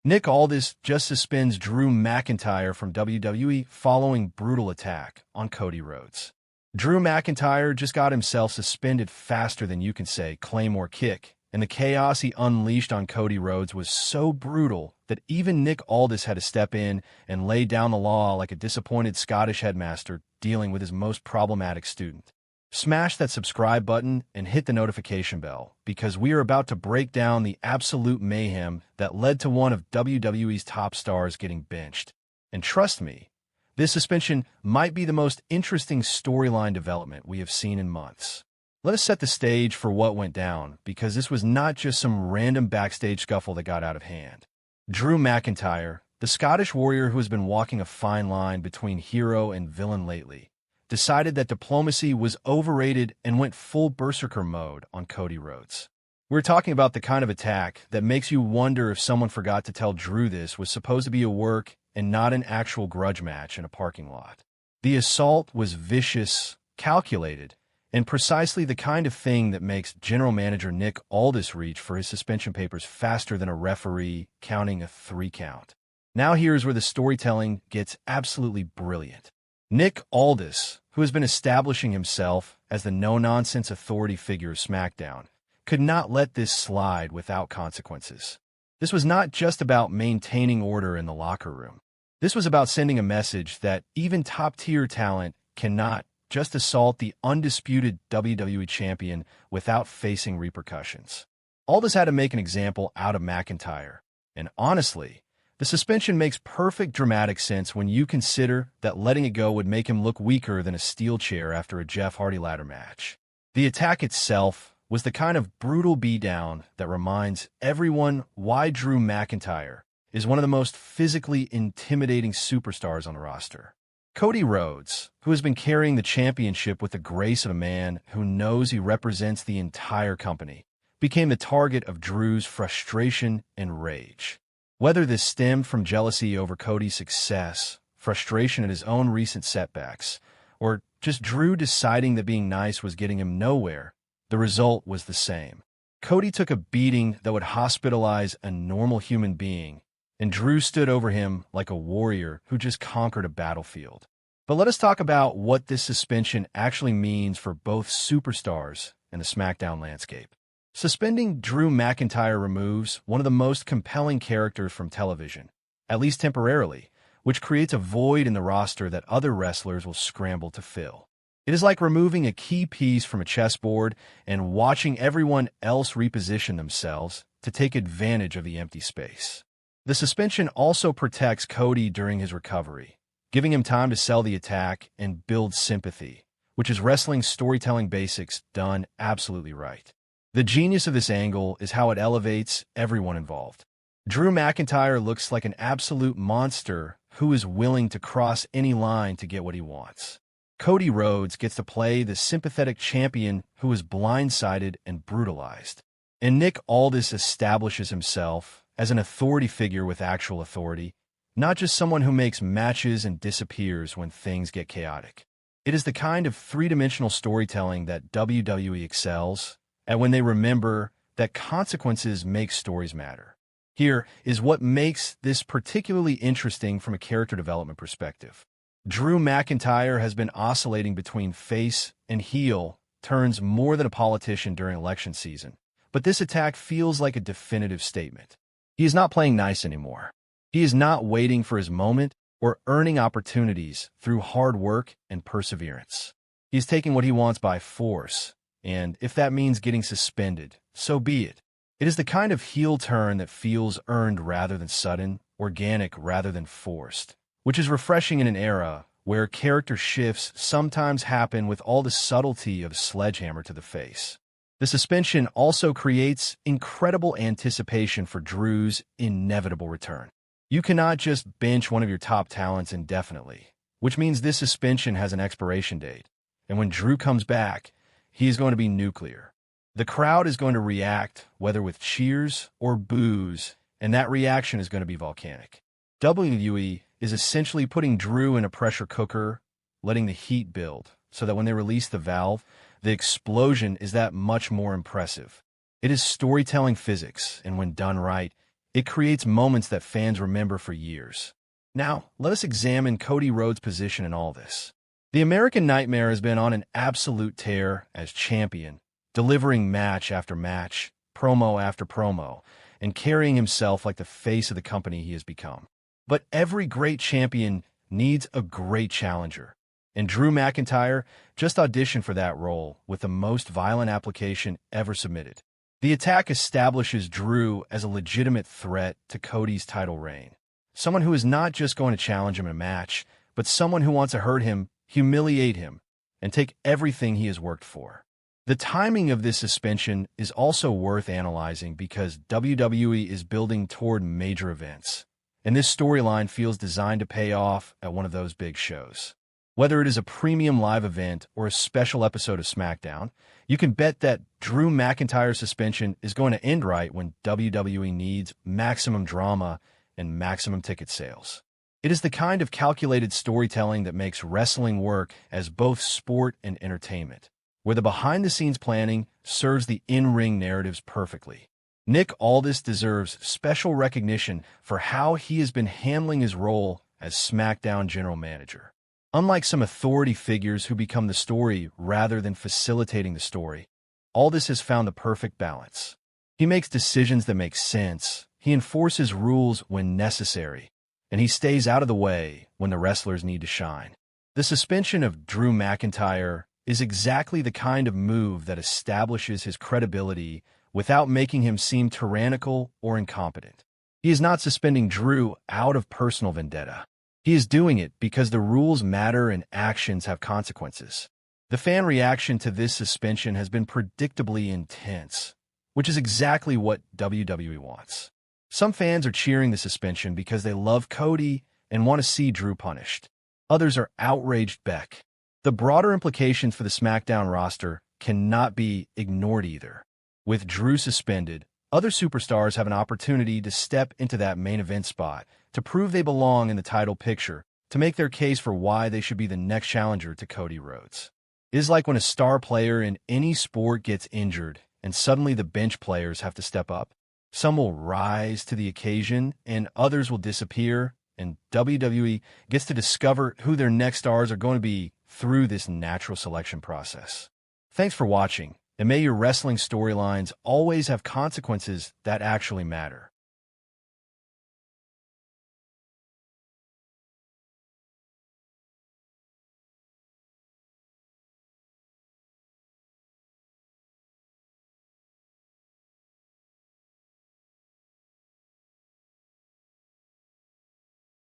Nick Aldis just suspends Drew McIntyre from WWE following brutal attack on Cody Rhodes. Drew McIntyre just got himself suspended faster than you can say Claymore kick, and the chaos he unleashed on Cody Rhodes was so brutal that even Nick Aldis had to step in and lay down the law like a disappointed Scottish headmaster dealing with his most problematic student. Smash that subscribe button and hit the notification bell, because we are about to break down the absolute mayhem that led to one of WWE's top stars getting benched. And trust me, this suspension might be the most interesting storyline development we have seen in months. Let us set the stage for what went down, because this was not just some random backstage scuffle that got out of hand. Drew McIntyre, the Scottish warrior who has been walking a fine line between hero and villain lately, decided that diplomacy was overrated and went full berserker mode on Cody Rhodes. We're talking about the kind of attack that makes you wonder if someone forgot to tell Drew this was supposed to be a work and not an actual grudge match in a parking lot. The assault was vicious, calculated, and precisely the kind of thing that makes General Manager Nick Aldis reach for his suspension papers faster than a referee counting a 3 count. Now here's where the storytelling gets absolutely brilliant. Nick Aldis, who has been establishing himself as the no-nonsense authority figure of SmackDown, could not let this slide without consequences. This was not just about maintaining order in the locker room. This was about sending a message that even top-tier talent cannot just assault the undisputed WWE champion without facing repercussions. Aldis had to make an example out of McIntyre, and honestly, the suspension makes perfect dramatic sense when you consider that letting it go would make him look weaker than a steel chair after a Jeff Hardy ladder match. The attack itself was the kind of brutal beatdown that reminds everyone why Drew McIntyre is one of the most physically intimidating superstars on the roster. Cody Rhodes, who has been carrying the championship with the grace of a man who knows he represents the entire company, became the target of Drew's frustration and rage. Whether this stemmed from jealousy over Cody's success, frustration at his own recent setbacks, or just Drew deciding that being nice was getting him nowhere, the result was the same. Cody took a beating that would hospitalize a normal human being, and Drew stood over him like a warrior who just conquered a battlefield. But let us talk about what this suspension actually means for both superstars and the SmackDown landscape. Suspending Drew McIntyre removes one of the most compelling characters from television, at least temporarily, which creates a void in the roster that other wrestlers will scramble to fill. It is like removing a key piece from a chessboard and watching everyone else reposition themselves to take advantage of the empty space. The suspension also protects Cody during his recovery, giving him time to sell the attack and build sympathy, which is wrestling's storytelling basics done absolutely right. The genius of this angle is how it elevates everyone involved. Drew McIntyre looks like an absolute monster who is willing to cross any line to get what he wants. Cody Rhodes gets to play the sympathetic champion who is blindsided and brutalized. And Nick Aldis establishes himself as an authority figure with actual authority, not just someone who makes matches and disappears when things get chaotic. It is the kind of three-dimensional storytelling that WWE excels and when they remember that consequences make stories matter. Here is what makes this particularly interesting from a character development perspective. Drew McIntyre has been oscillating between face and heel turns more than a politician during election season, but this attack feels like a definitive statement. He is not playing nice anymore. He is not waiting for his moment or earning opportunities through hard work and perseverance. He is taking what he wants by force, and if that means getting suspended, so be it. It is the kind of heel turn that feels earned rather than sudden, organic rather than forced, which is refreshing in an era where character shifts sometimes happen with all the subtlety of a sledgehammer to the face. The suspension also creates incredible anticipation for Drew's inevitable return. You cannot just bench one of your top talents indefinitely, which means this suspension has an expiration date. And when Drew comes back, he is going to be nuclear. The crowd is going to react, whether with cheers or boos, and that reaction is going to be volcanic. WWE is essentially putting Drew in a pressure cooker, letting the heat build, so that when they release the valve, the explosion is that much more impressive. It is storytelling physics, and when done right, It creates moments that fans remember for years. Now, let us examine Cody Rhodes' position in all this. The American Nightmare has been on an absolute tear as champion, delivering match after match, promo after promo, and carrying himself like the face of the company he has become. But every great champion needs a great challenger, and Drew McIntyre just auditioned for that role with the most violent application ever submitted. The attack establishes Drew as a legitimate threat to Cody's title reign. Someone who is not just going to challenge him in a match, but someone who wants to hurt him, humiliate him, and take everything he has worked for. The timing of this suspension is also worth analyzing because WWE is building toward major events, and this storyline feels designed to pay off at one of those big shows. Whether it is a premium live event or a special episode of SmackDown, you can bet that Drew McIntyre's suspension is going to end right when WWE needs maximum drama and maximum ticket sales. It is the kind of calculated storytelling that makes wrestling work as both sport and entertainment, where the behind-the-scenes planning serves the in-ring narratives perfectly. Nick Aldis deserves special recognition for how he has been handling his role as SmackDown general manager. Unlike some authority figures who become the story rather than facilitating the story, Aldis has found the perfect balance. He makes decisions that make sense, he enforces rules when necessary, and he stays out of the way when the wrestlers need to shine. The suspension of Drew McIntyre is exactly the kind of move that establishes his credibility without making him seem tyrannical or incompetent. He is not suspending Drew out of personal vendetta. He is doing it because the rules matter and actions have consequences. The fan reaction to this suspension has been predictably intense, which is exactly what WWE wants. Some fans are cheering the suspension because they love Cody and want to see Drew punished. Others are outraged Beck. The broader implications for the SmackDown roster cannot be ignored either. With Drew suspended, other superstars have an opportunity to step into that main event spot, to prove they belong in the title picture, to make their case for why they should be the next challenger to Cody Rhodes. It is like when a star player in any sport gets injured and suddenly the bench players have to step up. Some will rise to the occasion and others will disappear, and WWE gets to discover who their next stars are going to be through this natural selection process. Thanks for watching, and may your wrestling storylines always have consequences that actually matter.